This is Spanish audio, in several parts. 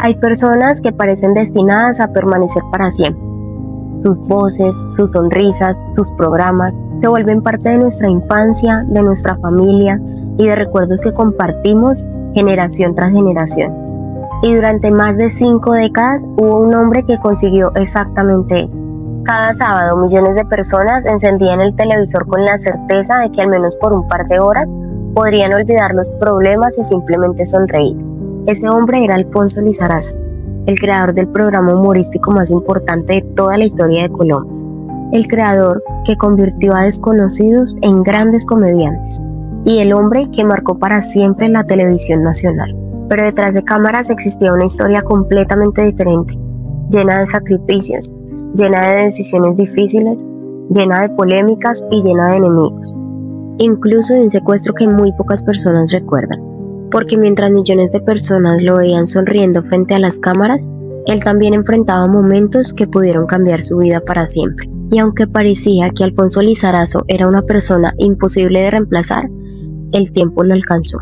Hay personas que parecen destinadas a permanecer para siempre. Sus voces, sus sonrisas, sus programas se vuelven parte de nuestra infancia, de nuestra familia y de recuerdos que compartimos generación tras generación. Y durante más de 5 décadas hubo un hombre que consiguió exactamente eso. Cada sábado millones de personas encendían el televisor con la certeza de que al menos por un par de horas podrían olvidar los problemas y simplemente sonreír. Ese hombre era Alfonso Lizarazo, el creador del programa humorístico más importante de toda la historia de Colombia. El creador que convirtió a desconocidos en grandes comediantes y el hombre que marcó para siempre la televisión nacional. Pero detrás de cámaras existía una historia completamente diferente, llena de sacrificios, llena de decisiones difíciles, llena de polémicas y llena de enemigos. Incluso de un secuestro que muy pocas personas recuerdan, porque mientras millones de personas lo veían sonriendo frente a las cámaras, él también enfrentaba momentos que pudieron cambiar su vida para siempre. Y aunque parecía que Alfonso Lizarazo era una persona imposible de reemplazar, el tiempo lo alcanzó.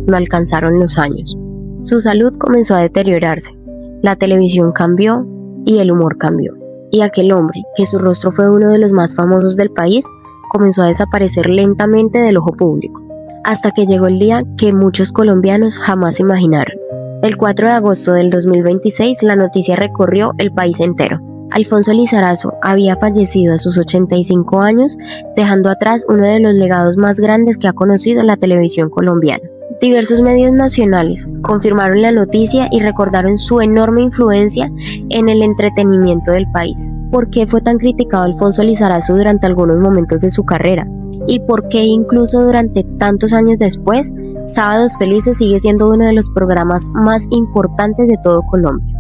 Lo alcanzaron los años. Su salud comenzó a deteriorarse, la televisión cambió y el humor cambió. Y aquel hombre, que su rostro fue uno de los más famosos del país, comenzó a desaparecer lentamente del ojo público, hasta que llegó el día que muchos colombianos jamás imaginaron. El 4 de agosto del 2026 la noticia recorrió el país entero. Alfonso Lizarazo había fallecido a sus 85 años, dejando atrás uno de los legados más grandes que ha conocido la televisión colombiana. Diversos medios nacionales confirmaron la noticia y recordaron su enorme influencia en el entretenimiento del país. ¿Por qué fue tan criticado Alfonso Lizarazo durante algunos momentos de su carrera? ¿Y por qué incluso durante tantos años después, Sábados Felices sigue siendo uno de los programas más importantes de todo Colombia?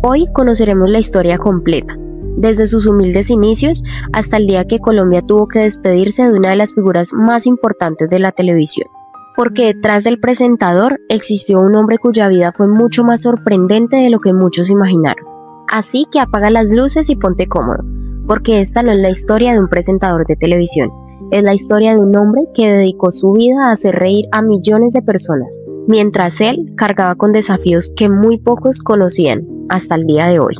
Hoy conoceremos la historia completa, desde sus humildes inicios hasta el día que Colombia tuvo que despedirse de una de las figuras más importantes de la televisión. Porque detrás del presentador existió un hombre cuya vida fue mucho más sorprendente de lo que muchos imaginaron. Así que apaga las luces y ponte cómodo, porque esta no es la historia de un presentador de televisión, es la historia de un hombre que dedicó su vida a hacer reír a millones de personas, mientras él cargaba con desafíos que muy pocos conocían hasta el día de hoy.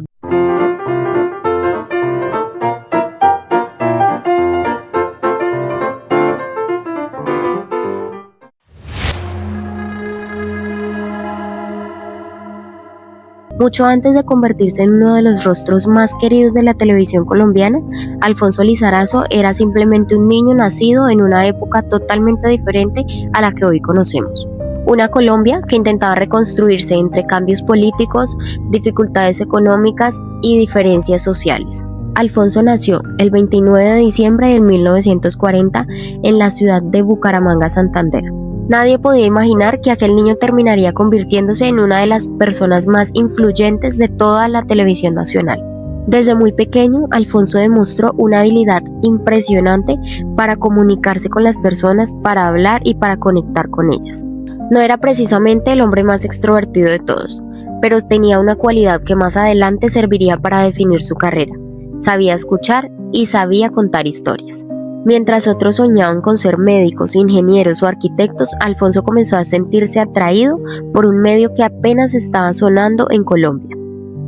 Mucho antes de convertirse en uno de los rostros más queridos de la televisión colombiana, Alfonso Lizarazo era simplemente un niño nacido en una época totalmente diferente a la que hoy conocemos. Una Colombia que intentaba reconstruirse entre cambios políticos, dificultades económicas y diferencias sociales. Alfonso nació el 29 de diciembre de 1940 en la ciudad de Bucaramanga, Santander. Nadie podía imaginar que aquel niño terminaría convirtiéndose en una de las personas más influyentes de toda la televisión nacional. Desde muy pequeño, Alfonso demostró una habilidad impresionante para comunicarse con las personas, para hablar y para conectar con ellas. No era precisamente el hombre más extrovertido de todos, pero tenía una cualidad que más adelante serviría para definir su carrera. Sabía escuchar y sabía contar historias. Mientras otros soñaban con ser médicos, ingenieros o arquitectos, Alfonso comenzó a sentirse atraído por un medio que apenas estaba sonando en Colombia: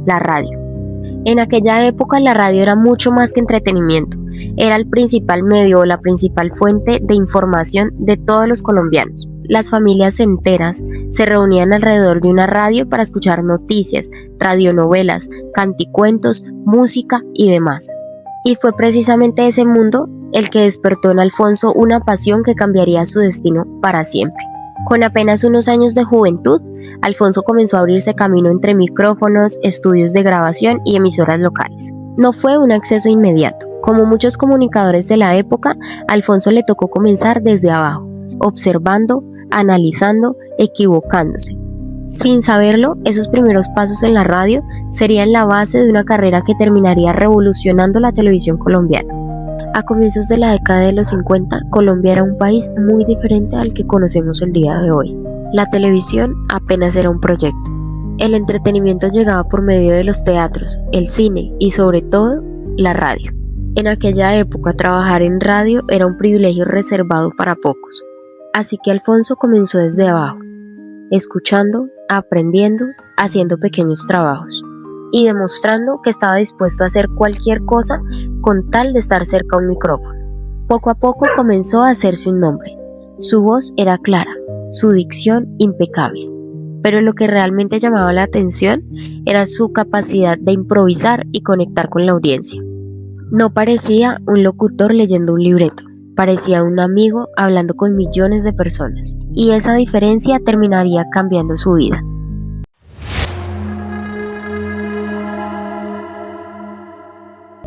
la radio. En aquella época la radio era mucho más que entretenimiento, era el principal medio o la principal fuente de información de todos los colombianos. Las familias enteras se reunían alrededor de una radio para escuchar noticias, radionovelas, canticuentos, música y demás. Y fue precisamente ese mundo el que despertó en Alfonso una pasión que cambiaría su destino para siempre. Con apenas unos años de juventud, Alfonso comenzó a abrirse camino entre micrófonos, estudios de grabación y emisoras locales. No fue un acceso inmediato. Como muchos comunicadores de la época, a Alfonso le tocó comenzar desde abajo, observando, analizando, equivocándose. Sin saberlo, esos primeros pasos en la radio serían la base de una carrera que terminaría revolucionando la televisión colombiana. A comienzos de la década de los 50, Colombia era un país muy diferente al que conocemos el día de hoy. La televisión apenas era un proyecto. El entretenimiento llegaba por medio de los teatros, el cine y sobre todo, la radio. En aquella época trabajar en radio era un privilegio reservado para pocos. Así que Alfonso comenzó desde abajo. escuchando, aprendiendo, haciendo pequeños trabajos y demostrando que estaba dispuesto a hacer cualquier cosa con tal de estar cerca a un micrófono. Poco a poco comenzó a hacerse un nombre. Su voz era clara, su dicción impecable, pero lo que realmente llamaba la atención era su capacidad de improvisar y conectar con la audiencia. No parecía un locutor leyendo un libreto, parecía un amigo hablando con millones de personas, y esa diferencia terminaría cambiando su vida.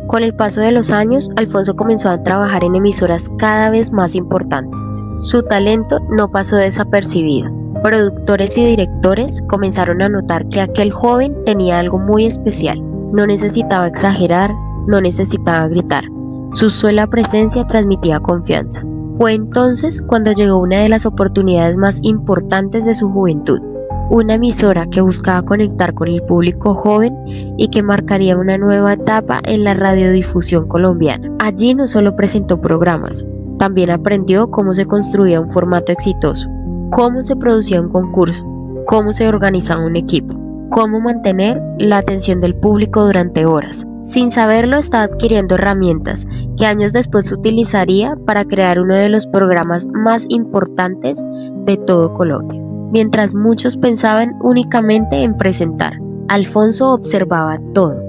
Con el paso de los años, Alfonso comenzó a trabajar en emisoras cada vez más importantes. Su talento no pasó desapercibido. Productores y directores comenzaron a notar que aquel joven tenía algo muy especial. No necesitaba exagerar, no necesitaba gritar. Su sola presencia transmitía confianza. Fue entonces cuando llegó una de las oportunidades más importantes de su juventud. Una emisora que buscaba conectar con el público joven y que marcaría una nueva etapa en la radiodifusión colombiana. Allí no solo presentó programas, también aprendió cómo se construía un formato exitoso, cómo se producía un concurso, cómo se organizaba un equipo, cómo mantener la atención del público durante horas. Sin saberlo, estaba adquiriendo herramientas que años después utilizaría para crear uno de los programas más importantes de todo Colombia. Mientras muchos pensaban únicamente en presentar, Alfonso observaba todo: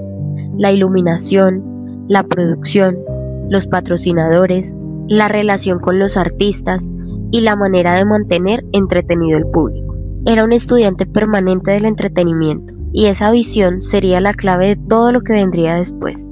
la iluminación, la producción, los patrocinadores, la relación con los artistas y la manera de mantener entretenido el público. Era un estudiante permanente del entretenimiento, y esa visión sería la clave de todo lo que vendría después.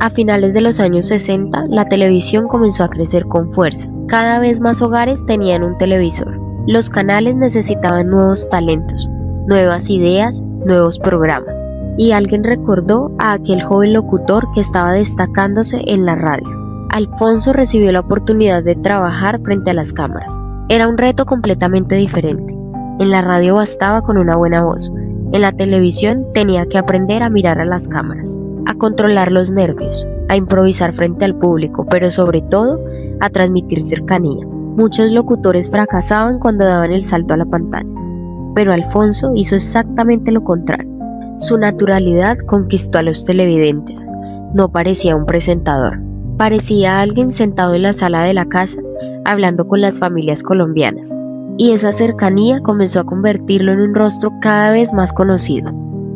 A finales de los años 60, la televisión comenzó a crecer con fuerza. Cada vez más hogares tenían un televisor. Los canales necesitaban nuevos talentos, nuevas ideas, nuevos programas. Y alguien recordó a aquel joven locutor que estaba destacándose en la radio. Alfonso recibió la oportunidad de trabajar frente a las cámaras. Era un reto completamente diferente. En la radio bastaba con una buena voz. En la televisión tenía que aprender a mirar a las cámaras, a controlar los nervios, a improvisar frente al público, pero sobre todo a transmitir cercanía. Muchos locutores fracasaban cuando daban el salto a la pantalla, pero Alfonso hizo exactamente lo contrario. Su naturalidad conquistó a los televidentes. No parecía un presentador, parecía alguien sentado en la sala de la casa, hablando con las familias colombianas, y esa cercanía comenzó a convertirlo en un rostro cada vez más conocido.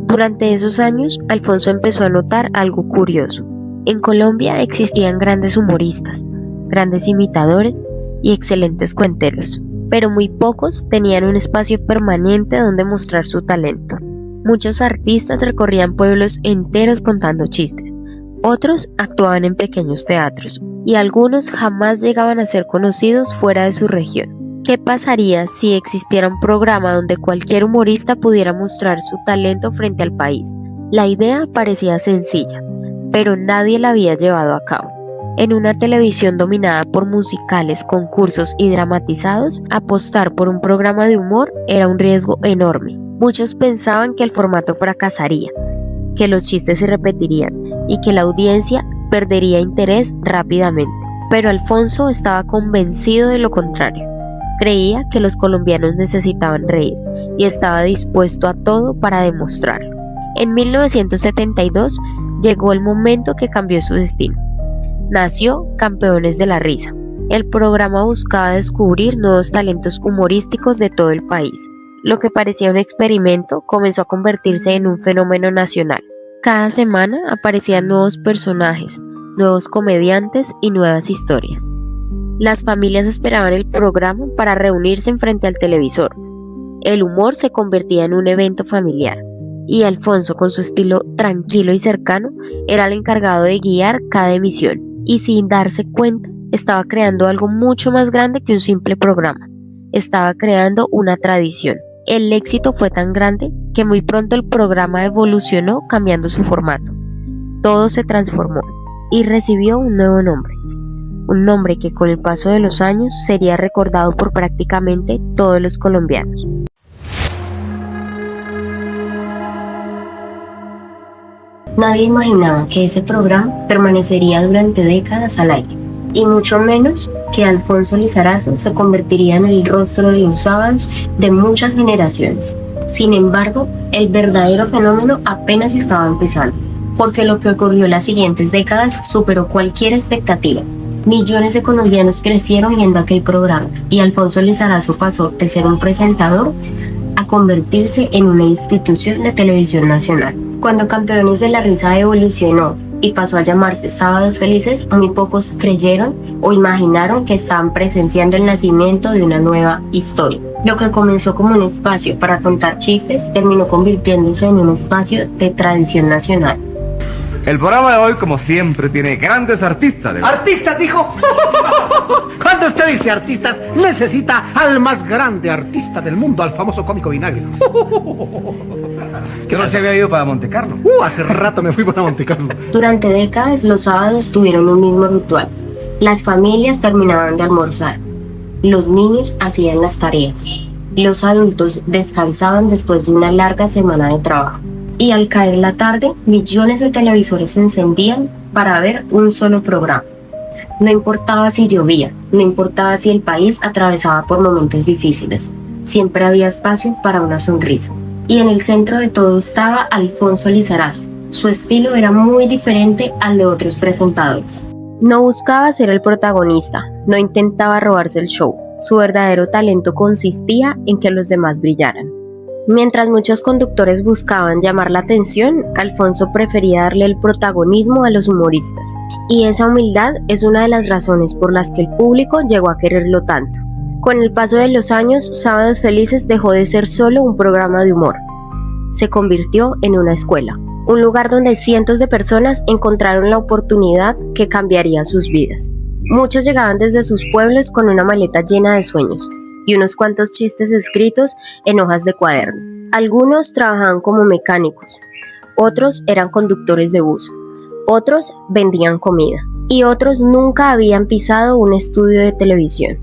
Durante esos años, Alfonso empezó a notar algo curioso. En Colombia existían grandes humoristas, grandes imitadores y excelentes cuenteros, pero muy pocos tenían un espacio permanente donde mostrar su talento. Muchos artistas recorrían pueblos enteros contando chistes, otros actuaban en pequeños teatros, y algunos jamás llegaban a ser conocidos fuera de su región. ¿Qué pasaría si existiera un programa donde cualquier humorista pudiera mostrar su talento frente al país? La idea parecía sencilla, pero nadie la había llevado a cabo. En una televisión dominada por musicales, concursos y dramatizados, apostar por un programa de humor era un riesgo enorme. Muchos pensaban que el formato fracasaría, que los chistes se repetirían y que la audiencia perdería interés rápidamente. Pero Alfonso estaba convencido de lo contrario. Creía que los colombianos necesitaban reír y estaba dispuesto a todo para demostrarlo. En 1972 llegó el momento que cambió su destino. Nació Campeones de la Risa. El programa buscaba descubrir nuevos talentos humorísticos de todo el país. Lo que parecía un experimento comenzó a convertirse en un fenómeno nacional. Cada semana aparecían nuevos personajes, nuevos comediantes y nuevas historias. Las familias esperaban el programa para reunirse enfrente al televisor. El humor se convertía en un evento familiar, y Alfonso, con su estilo tranquilo y cercano, era el encargado de guiar cada emisión, y sin darse cuenta, estaba creando algo mucho más grande que un simple programa. Estaba creando una tradición. El éxito fue tan grande que muy pronto el programa evolucionó cambiando su formato. Todo se transformó y recibió un nuevo nombre. Un nombre que con el paso de los años sería recordado por prácticamente todos los colombianos. Nadie imaginaba que ese programa permanecería durante décadas al aire, y mucho menos que Alfonso Lizarazo se convertiría en el rostro de los sábados de muchas generaciones. Sin embargo, el verdadero fenómeno apenas estaba empezando, porque lo que ocurrió en las siguientes décadas superó cualquier expectativa. Millones de colombianos crecieron viendo aquel programa y Alfonso Lizarazo pasó de ser un presentador a convertirse en una institución de televisión nacional. Cuando Campeones de la Risa evolucionó y pasó a llamarse Sábados Felices, muy pocos creyeron o imaginaron que estaban presenciando el nacimiento de una nueva historia. Lo que comenzó como un espacio para contar chistes terminó convirtiéndose en un espacio de tradición nacional. El programa de hoy, como siempre, tiene grandes artistas. ¿Artistas, dijo? Cuando usted dice artistas, necesita al más grande artista del mundo, al famoso cómico Vinagre. ¿Que no se había ido para Monte Carlo? Hace rato me fui para Monte Carlo. Durante décadas, los sábados tuvieron un mismo ritual. Las familias terminaban de almorzar. Los niños hacían las tareas. Los adultos descansaban después de una larga semana de trabajo. Y al caer la tarde, millones de televisores se encendían para ver un solo programa. No importaba si llovía, no importaba si el país atravesaba por momentos difíciles, siempre había espacio para una sonrisa. Y en el centro de todo estaba Alfonso Lizarazo. Su estilo era muy diferente al de otros presentadores. No buscaba ser el protagonista, no intentaba robarse el show. Su verdadero talento consistía en que los demás brillaran. Mientras muchos conductores buscaban llamar la atención, Alfonso prefería darle el protagonismo a los humoristas. Y esa humildad es una de las razones por las que el público llegó a quererlo tanto. Con el paso de los años, Sábados Felices dejó de ser solo un programa de humor. Se convirtió en una escuela, un lugar donde cientos de personas encontraron la oportunidad que cambiaría sus vidas. Muchos llegaban desde sus pueblos con una maleta llena de sueños y unos cuantos chistes escritos en hojas de cuaderno. Algunos trabajaban como mecánicos, otros eran conductores de bus, otros vendían comida y otros nunca habían pisado un estudio de televisión.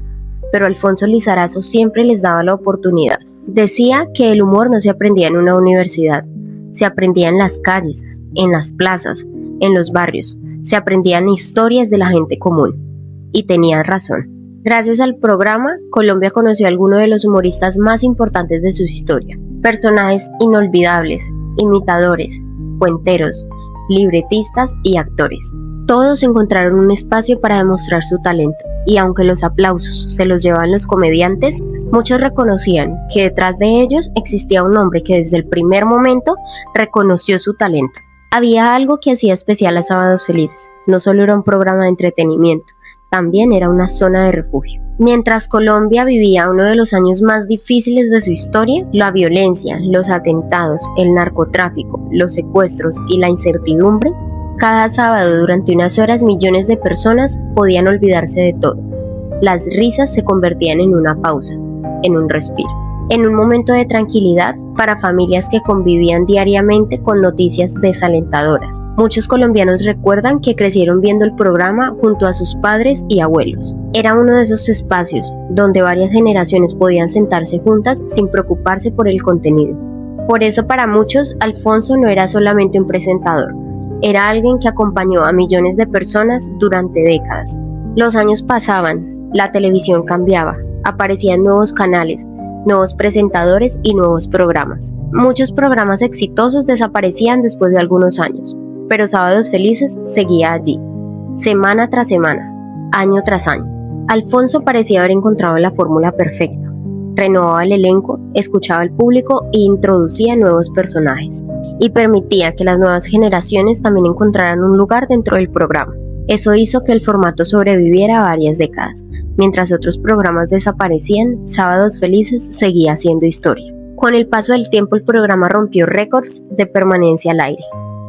Pero Alfonso Lizarazo siempre les daba la oportunidad. Decía que el humor no se aprendía en una universidad, se aprendía en las calles, en las plazas, en los barrios, se aprendían historias de la gente común. Y tenía razón. Gracias al programa, Colombia conoció a algunos de los humoristas más importantes de su historia. Personajes inolvidables, imitadores, cuenteros, libretistas y actores. Todos encontraron un espacio para demostrar su talento, y aunque los aplausos se los llevaban los comediantes, muchos reconocían que detrás de ellos existía un hombre que desde el primer momento reconoció su talento. Había algo que hacía especial a Sábados Felices. No solo era un programa de entretenimiento, también era una zona de refugio. Mientras Colombia vivía uno de los años más difíciles de su historia, la violencia, los atentados, el narcotráfico, los secuestros y la incertidumbre, cada sábado durante unas horas millones de personas podían olvidarse de todo. Las risas se convertían en una pausa, en un respiro, en un momento de tranquilidad para familias que convivían diariamente con noticias desalentadoras. Muchos colombianos recuerdan que crecieron viendo el programa junto a sus padres y abuelos. Era uno de esos espacios donde varias generaciones podían sentarse juntas sin preocuparse por el contenido. Por eso para muchos, Alfonso no era solamente un presentador, era alguien que acompañó a millones de personas durante décadas. Los años pasaban, la televisión cambiaba, aparecían nuevos canales, nuevos presentadores y nuevos programas. Muchos programas exitosos desaparecían después de algunos años, pero Sábados Felices seguía allí, semana tras semana, año tras año. Alfonso parecía haber encontrado la fórmula perfecta. Renovaba el elenco, escuchaba al público e introducía nuevos personajes, y permitía que las nuevas generaciones también encontraran un lugar dentro del programa. Eso hizo que el formato sobreviviera varias décadas. Mientras otros programas desaparecían, Sábados Felices seguía haciendo historia. Con el paso del tiempo, el programa rompió récords de permanencia al aire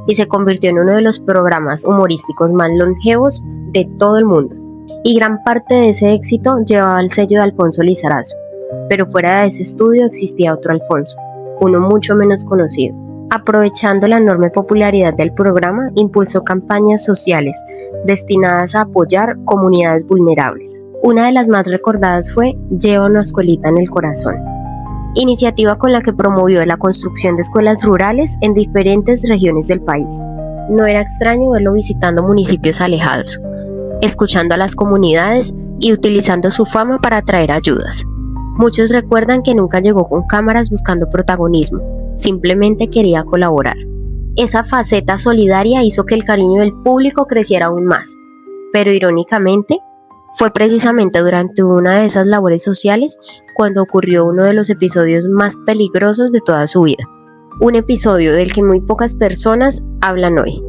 y se convirtió en uno de los programas humorísticos más longevos de todo el mundo. Y gran parte de ese éxito llevaba el sello de Alfonso Lizarazo. Pero fuera de ese estudio existía otro Alfonso, uno mucho menos conocido. Aprovechando la enorme popularidad del programa, impulsó campañas sociales destinadas a apoyar comunidades vulnerables. Una de las más recordadas fue Lleva una escuelita en el corazón, iniciativa con la que promovió la construcción de escuelas rurales en diferentes regiones del país. No era extraño verlo visitando municipios alejados, escuchando a las comunidades y utilizando su fama para atraer ayudas. Muchos recuerdan que nunca llegó con cámaras buscando protagonismo, simplemente quería colaborar. Esa faceta solidaria hizo que el cariño del público creciera aún más, pero irónicamente, fue precisamente durante una de esas labores sociales cuando ocurrió uno de los episodios más peligrosos de toda su vida. Un episodio del que muy pocas personas hablan hoy.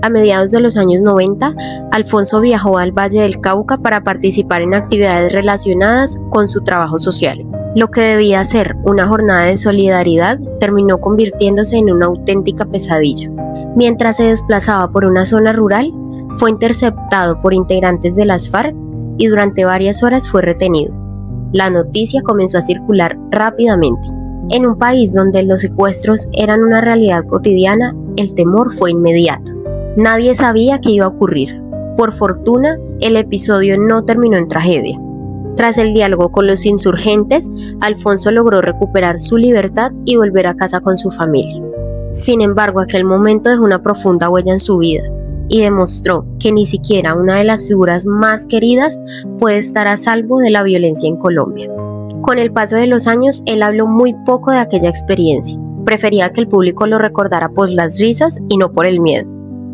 A mediados de los años 90, Alfonso viajó al Valle del Cauca para participar en actividades relacionadas con su trabajo social. Lo que debía ser una jornada de solidaridad terminó convirtiéndose en una auténtica pesadilla. Mientras se desplazaba por una zona rural, fue interceptado por integrantes de las FARC y durante varias horas fue retenido. La noticia comenzó a circular rápidamente. En un país donde los secuestros eran una realidad cotidiana, el temor fue inmediato. Nadie sabía qué iba a ocurrir. Por fortuna, el episodio no terminó en tragedia. Tras el diálogo con los insurgentes, Alfonso logró recuperar su libertad y volver a casa con su familia. Sin embargo, aquel momento dejó una profunda huella en su vida y demostró que ni siquiera una de las figuras más queridas puede estar a salvo de la violencia en Colombia. Con el paso de los años, él habló muy poco de aquella experiencia. Prefería que el público lo recordara por las risas y no por el miedo.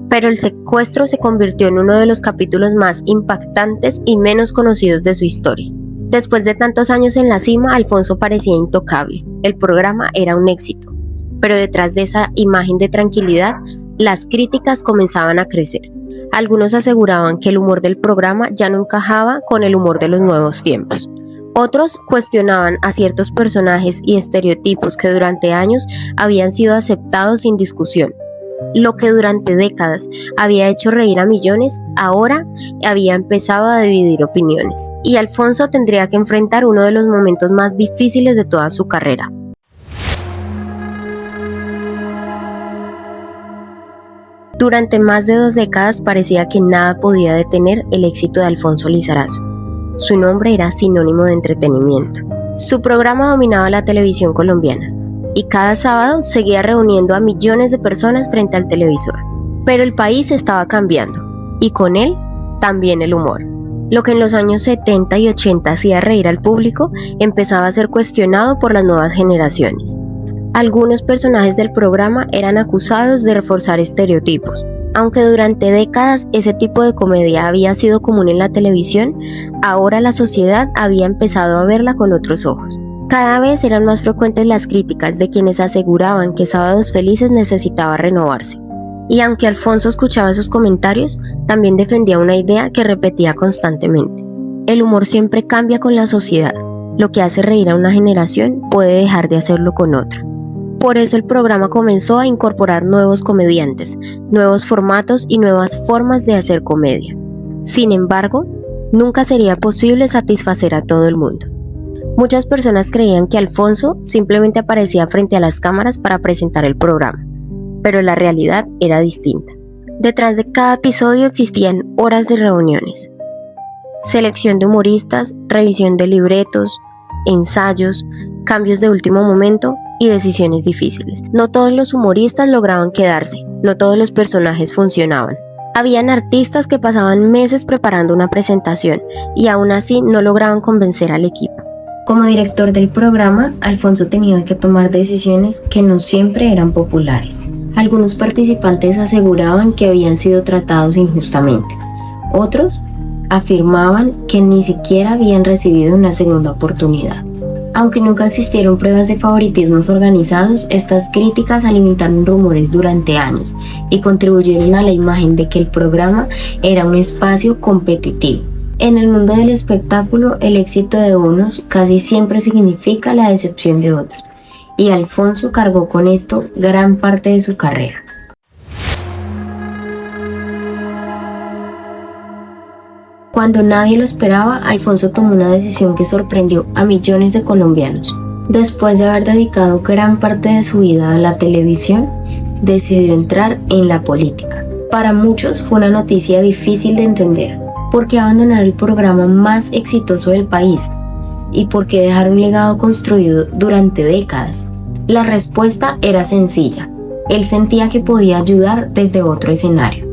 Pero el secuestro se convirtió en uno de los capítulos más impactantes y menos conocidos de su historia. Después de tantos años en la cima, Alfonso parecía intocable. El programa era un éxito. Pero detrás de esa imagen de tranquilidad, las críticas comenzaban a crecer. Algunos aseguraban que el humor del programa ya no encajaba con el humor de los nuevos tiempos. Otros cuestionaban a ciertos personajes y estereotipos que durante años habían sido aceptados sin discusión. Lo que durante décadas había hecho reír a millones, ahora había empezado a dividir opiniones. Y Alfonso tendría que enfrentar uno de los momentos más difíciles de toda su carrera. Durante más de 2 décadas parecía que nada podía detener el éxito de Alfonso Lizarazo. Su nombre era sinónimo de entretenimiento. Su programa dominaba la televisión colombiana y cada sábado seguía reuniendo a millones de personas frente al televisor. Pero el país estaba cambiando y con él también el humor. Lo que en los años 70 y 80 hacía reír al público empezaba a ser cuestionado por las nuevas generaciones. Algunos personajes del programa eran acusados de reforzar estereotipos. Aunque durante décadas ese tipo de comedia había sido común en la televisión, ahora la sociedad había empezado a verla con otros ojos. Cada vez eran más frecuentes las críticas de quienes aseguraban que Sábados Felices necesitaba renovarse. Y aunque Alfonso escuchaba esos comentarios, también defendía una idea que repetía constantemente. El humor siempre cambia con la sociedad. Lo que hace reír a una generación puede dejar de hacerlo con otra. Por eso el programa comenzó a incorporar nuevos comediantes, nuevos formatos y nuevas formas de hacer comedia. Sin embargo, nunca sería posible satisfacer a todo el mundo. Muchas personas creían que Alfonso simplemente aparecía frente a las cámaras para presentar el programa, pero la realidad era distinta. Detrás de cada episodio existían horas de reuniones, selección de humoristas, revisión de libretos, ensayos, cambios de último momento y decisiones difíciles. No todos los humoristas lograban quedarse, no todos los personajes funcionaban. Habían artistas que pasaban meses preparando una presentación y aún así no lograban convencer al equipo. Como director del programa, Alfonso tenía que tomar decisiones que no siempre eran populares. Algunos participantes aseguraban que habían sido tratados injustamente. Otros afirmaban que ni siquiera habían recibido una segunda oportunidad. Aunque nunca existieron pruebas de favoritismos organizados, estas críticas alimentaron rumores durante años y contribuyeron a la imagen de que el programa era un espacio competitivo. En el mundo del espectáculo, el éxito de unos casi siempre significa la decepción de otros, y Alfonso cargó con esto gran parte de su carrera. Cuando nadie lo esperaba, Alfonso tomó una decisión que sorprendió a millones de colombianos. Después de haber dedicado gran parte de su vida a la televisión, decidió entrar en la política. Para muchos fue una noticia difícil de entender. ¿Por qué abandonar el programa más exitoso del país? ¿Y por qué dejar un legado construido durante décadas? La respuesta era sencilla. Él sentía que podía ayudar desde otro escenario.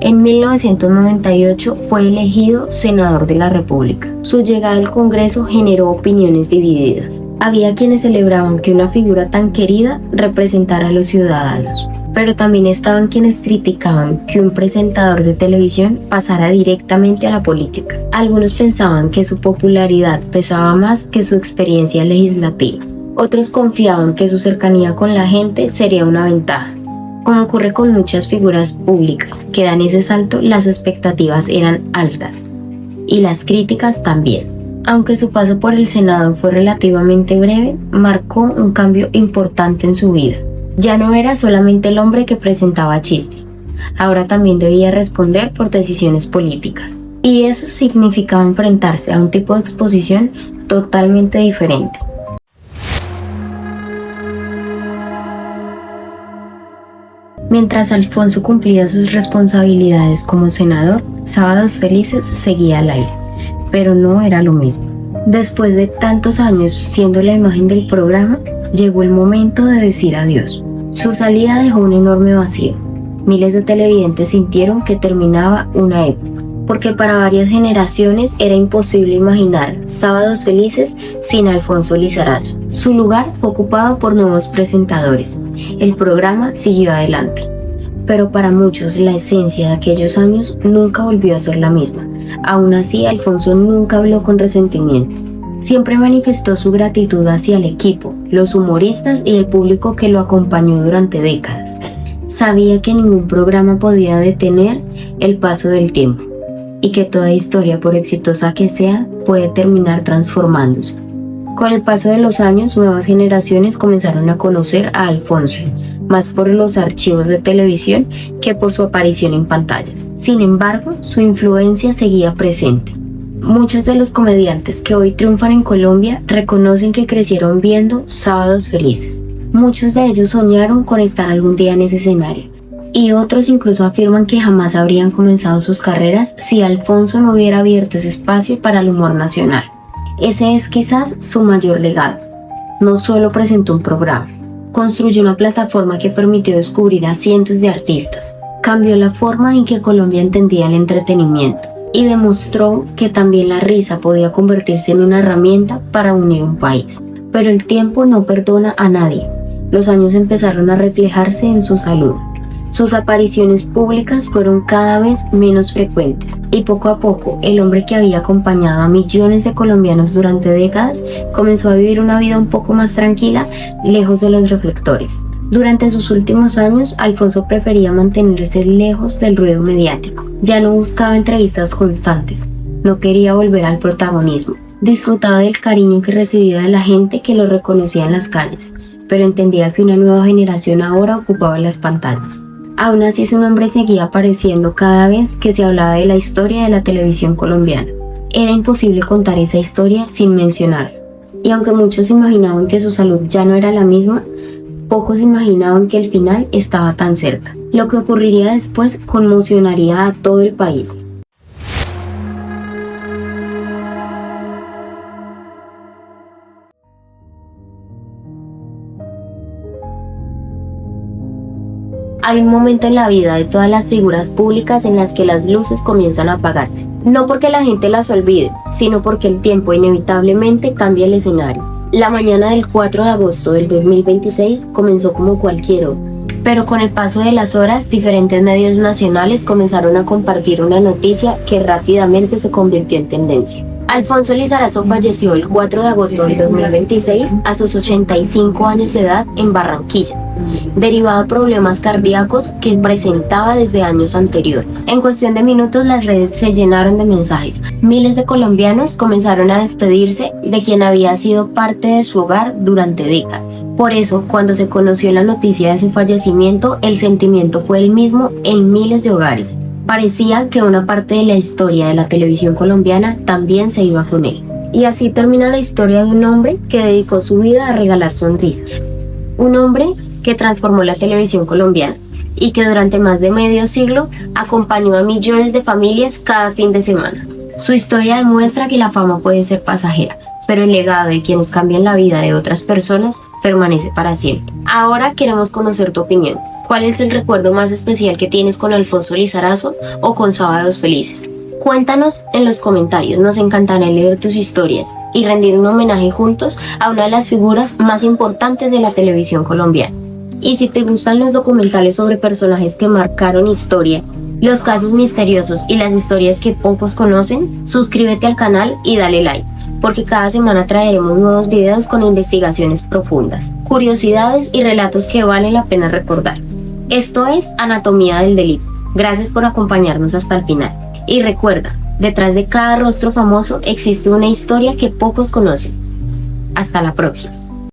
En 1998 fue elegido senador de la República. Su llegada al Congreso generó opiniones divididas. Había quienes celebraban que una figura tan querida representara a los ciudadanos, pero también estaban quienes criticaban que un presentador de televisión pasara directamente a la política. Algunos pensaban que su popularidad pesaba más que su experiencia legislativa. Otros confiaban que su cercanía con la gente sería una ventaja. Como ocurre con muchas figuras públicas que dan ese salto, las expectativas eran altas y las críticas también. Aunque su paso por el Senado fue relativamente breve, marcó un cambio importante en su vida. Ya no era solamente el hombre que presentaba chistes, ahora también debía responder por decisiones políticas. Y eso significaba enfrentarse a un tipo de exposición totalmente diferente. Mientras Alfonso cumplía sus responsabilidades como senador, Sábados Felices seguía al aire, pero no era lo mismo. Después de tantos años siendo la imagen del programa, llegó el momento de decir adiós. Su salida dejó un enorme vacío. Miles de televidentes sintieron que terminaba una época, porque para varias generaciones era imposible imaginar Sábados Felices sin Alfonso Lizarazo. Su lugar fue ocupado por nuevos presentadores. El programa siguió adelante, pero para muchos la esencia de aquellos años nunca volvió a ser la misma. Aún así, Alfonso nunca habló con resentimiento. Siempre manifestó su gratitud hacia el equipo, los humoristas y el público que lo acompañó durante décadas. Sabía que ningún programa podía detener el paso del tiempo y que toda historia, por exitosa que sea, puede terminar transformándose. Con el paso de los años, nuevas generaciones comenzaron a conocer a Alfonso, más por los archivos de televisión que por su aparición en pantallas. Sin embargo, su influencia seguía presente. Muchos de los comediantes que hoy triunfan en Colombia reconocen que crecieron viendo Sábados Felices. Muchos de ellos soñaron con estar algún día en ese escenario, y otros incluso afirman que jamás habrían comenzado sus carreras si Alfonso no hubiera abierto ese espacio para el humor nacional. Ese es quizás su mayor legado. No solo presentó un programa, construyó una plataforma que permitió descubrir a cientos de artistas, cambió la forma en que Colombia entendía el entretenimiento y demostró que también la risa podía convertirse en una herramienta para unir un país. Pero el tiempo no perdona a nadie. Los años empezaron a reflejarse en su salud. Sus apariciones públicas fueron cada vez menos frecuentes y poco a poco el hombre que había acompañado a millones de colombianos durante décadas comenzó a vivir una vida un poco más tranquila, lejos de los reflectores. Durante sus últimos años, Alfonso prefería mantenerse lejos del ruido mediático. Ya no buscaba entrevistas constantes, no quería volver al protagonismo. Disfrutaba del cariño que recibía de la gente que lo reconocía en las calles, pero entendía que una nueva generación ahora ocupaba las pantallas. Aún así, su nombre seguía apareciendo cada vez que se hablaba de la historia de la televisión colombiana. Era imposible contar esa historia sin mencionarla. Y aunque muchos imaginaban que su salud ya no era la misma, pocos imaginaban que el final estaba tan cerca. Lo que ocurriría después conmocionaría a todo el país. Hay un momento en la vida de todas las figuras públicas en las que las luces comienzan a apagarse. No porque la gente las olvide, sino porque el tiempo inevitablemente cambia el escenario. La mañana del 4 de agosto del 2026 comenzó como cualquier otro, pero con el paso de las horas, diferentes medios nacionales comenzaron a compartir una noticia que rápidamente se convirtió en tendencia. Alfonso Lizarazo falleció el 4 de agosto del 2026 a sus 85 años de edad en Barranquilla, derivado de problemas cardíacos que presentaba desde años anteriores. En cuestión de minutos las redes se llenaron de mensajes. Miles de colombianos comenzaron a despedirse de quien había sido parte de su hogar durante décadas. Por eso, cuando se conoció la noticia de su fallecimiento, el sentimiento fue el mismo en miles de hogares. Parecía que una parte de la historia de la televisión colombiana también se iba con él. Y así termina la historia de un hombre que dedicó su vida a regalar sonrisas. Un hombre que transformó la televisión colombiana y que durante más de medio siglo acompañó a millones de familias cada fin de semana. Su historia demuestra que la fama puede ser pasajera, pero el legado de quienes cambian la vida de otras personas permanece para siempre. Ahora queremos conocer tu opinión. ¿Cuál es el recuerdo más especial que tienes con Alfonso Lizarazo o con Sábados Felices? Cuéntanos en los comentarios, nos encantará leer tus historias y rendir un homenaje juntos a una de las figuras más importantes de la televisión colombiana. Y si te gustan los documentales sobre personajes que marcaron historia, los casos misteriosos y las historias que pocos conocen, suscríbete al canal y dale like, porque cada semana traeremos nuevos videos con investigaciones profundas, curiosidades y relatos que vale la pena recordar. Esto es Anatomía del Delito. Gracias por acompañarnos hasta el final. Y recuerda, detrás de cada rostro famoso existe una historia que pocos conocen. Hasta la próxima.